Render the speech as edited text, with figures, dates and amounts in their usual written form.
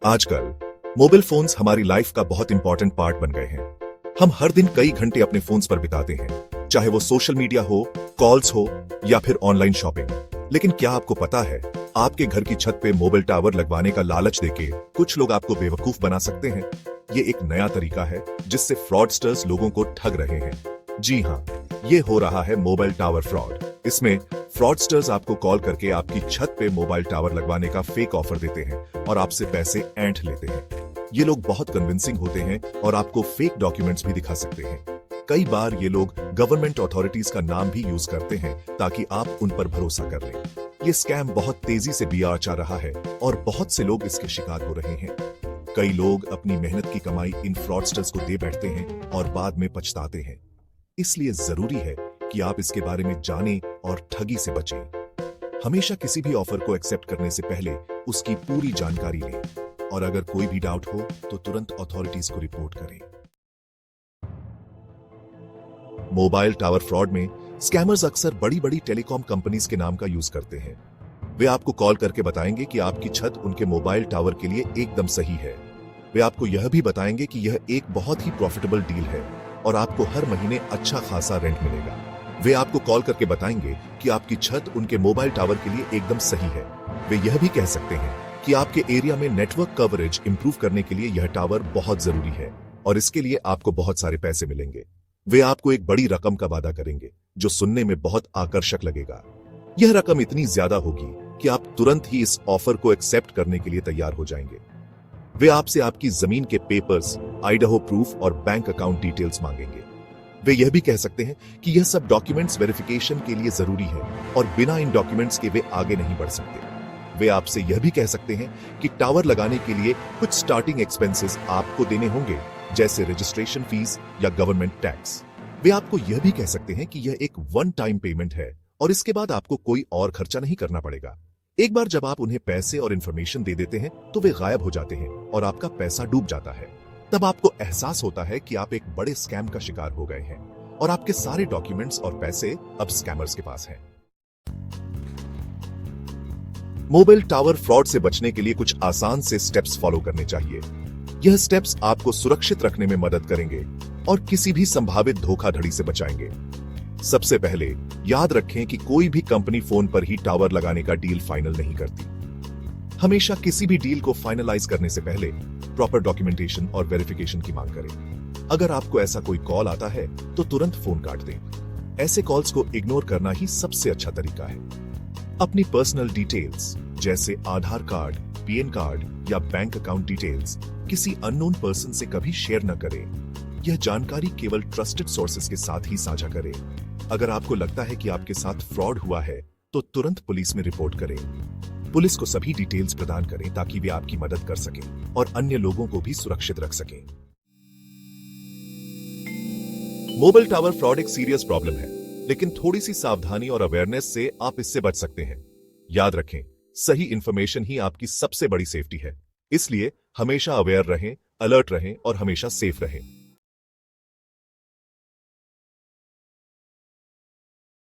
आजकल mobile phones हमारी life का बहुत इंपॉर्टेंट पार्ट बन गए हैं। हम हर दिन कई घंटे अपने फोन्स पर बिताते हैं, चाहे वो सोशल मीडिया हो, कॉल्स हो या फिर ऑनलाइन शॉपिंग। लेकिन क्या आपको पता है, आपके घर की छत पे मोबाइल टावर लगवाने का लालच देके कुछ लोग आपको बेवकूफ बना सकते हैं। ये एक नया तरीका है जिससे फ्रॉडस्टर्स लोगों को ठग रहे हैं। जी हाँ, ये हो रहा है मोबाइल टावर फ्रॉड। इसमें फ्रॉडस्टर्स आपको कॉल करके आपकी छत पे मोबाइल टावर लगवाने का फेक ऑफर देते हैं और आपसे पैसे ऐंठ लेते हैं। ये लोग बहुत कन्विंसिंग होते हैं और आपको फेक डॉक्यूमेंट्स भी दिखा सकते हैं। कई बार ये लोग गवर्नमेंट अथॉरिटीज का नाम भी यूज करते हैं ताकि आप उन पर भरोसा कर लें। ये स्कैम बहुत तेजी से बीआर जा रहा है और बहुत से लोग इसके शिकार हो रहे हैं। कई लोग अपनी मेहनत की कमाई इन फ्रॉडस्टर्स को दे बैठते हैं और बाद में पछताते हैं। इसलिए जरूरी है कि आप इसके बारे में जानें और ठगी से बचें। हमेशा किसी भी ऑफर को एक्सेप्ट करने से पहले उसकी पूरी जानकारी लें और अगर कोई भी डाउट हो तो तुरंत अथॉरिटीज को रिपोर्ट करें। मोबाइल टावर फ्रॉड में स्कैमर्स अक्सर बड़ी बड़ी टेलीकॉम कंपनीज के नाम का यूज करते हैं। वे आपको कॉल करके बताएंगे कि आपकी छत उनके मोबाइल टावर के लिए एकदम सही है। वे आपको यह भी बताएंगे कि यह एक बहुत ही प्रॉफिटेबल डील है और आपको हर महीने अच्छा खासा रेंट मिलेगा। वे आपको कॉल करके बताएंगे कि आपकी छत उनके मोबाइल टावर के लिए एकदम सही है। वे यह भी कह सकते हैं कि आपके एरिया में नेटवर्क कवरेज इंप्रूव करने के लिए यह टावर बहुत जरूरी है और इसके लिए आपको बहुत सारे पैसे मिलेंगे। वे आपको एक बड़ी रकम का वादा करेंगे जो सुनने में बहुत आकर्षक लगेगा। यह रकम इतनी ज्यादा होगी कि आप तुरंत ही इस ऑफर को एक्सेप्ट करने के लिए तैयार हो जाएंगे। वे आपसे आपकी जमीन के पेपर्स, आइडाहो प्रूफ और बैंक अकाउंट डिटेल्स मांगेंगे। वे यह भी कह सकते हैं कि यह सब डॉक्यूमेंट्स वेरिफिकेशन के लिए जरूरी है और बिना इन डॉक्यूमेंट्स के वे आगे नहीं बढ़ सकते। वे आपसे यह भी कह सकते हैं कि टावर लगाने के लिए कुछ स्टार्टिंग एक्सपेंसेस आपको देने होंगे, जैसे रजिस्ट्रेशन फीस या गवर्नमेंट टैक्स। वे आपको यह भी कह सकते हैं कि यह एक वन टाइम पेमेंट है और इसके बाद आपको कोई और खर्चा नहीं करना पड़ेगा। एक बार जब आप उन्हें पैसे और इंफॉर्मेशन दे देते हैं तो वे गायब हो जाते हैं और आपका पैसा डूब जाता है। तब आपको एहसास होता है कि आप एक बड़े स्कैम का शिकार हो गए हैं और आपके सारे डॉक्यूमेंट्स और पैसे अब स्कैमर्स के पास हैं। मोबाइल टावर फ्रॉड से बचने के लिए कुछ आसान से स्टेप्स फॉलो करने चाहिए। यह स्टेप्स आपको सुरक्षित रखने में मदद करेंगे और किसी भी संभावित धोखाधड़ी से बचाएंगे। सबसे पहले याद रखें कि कोई भी कंपनी फोन पर ही टावर लगाने का डील फाइनल नहीं करती। हमेशा किसी भी डील को फाइनलाइज करने से पहले प्रॉपर डॉक्यूमेंटेशन और वेरिफिकेशन की मांग करें। अगर आपको ऐसा कोई कॉल आता है तो तुरंत फोन काट दें। ऐसे कॉल्स को इग्नोर करना ही सबसे अच्छा तरीका है। अपनी पर्सनल डिटेल्स जैसे आधार कार्ड, पीएन कार्ड या बैंक अकाउंट डिटेल्स किसी अननोन पर्सन से कभी शेयर न करें। यह जानकारी केवल ट्रस्टेड सोर्सेज के साथ ही साझा करें। अगर आपको लगता है कि आपके साथ फ्रॉड हुआ है तो तुरंत पुलिस में रिपोर्ट करें। पुलिस को सभी डिटेल्स प्रदान करें ताकि वे आपकी मदद कर सकें और अन्य लोगों को भी सुरक्षित रख सकें। मोबाइल टावर फ्रॉड एक सीरियस प्रॉब्लम है, लेकिन थोड़ी सी सावधानी और अवेयरनेस से आप इससे बच सकते हैं। याद रखें, सही इंफॉर्मेशन ही आपकी सबसे बड़ी सेफ्टी है। इसलिए हमेशा अवेयर रहें, अलर्ट रहें और हमेशा सेफ रहें।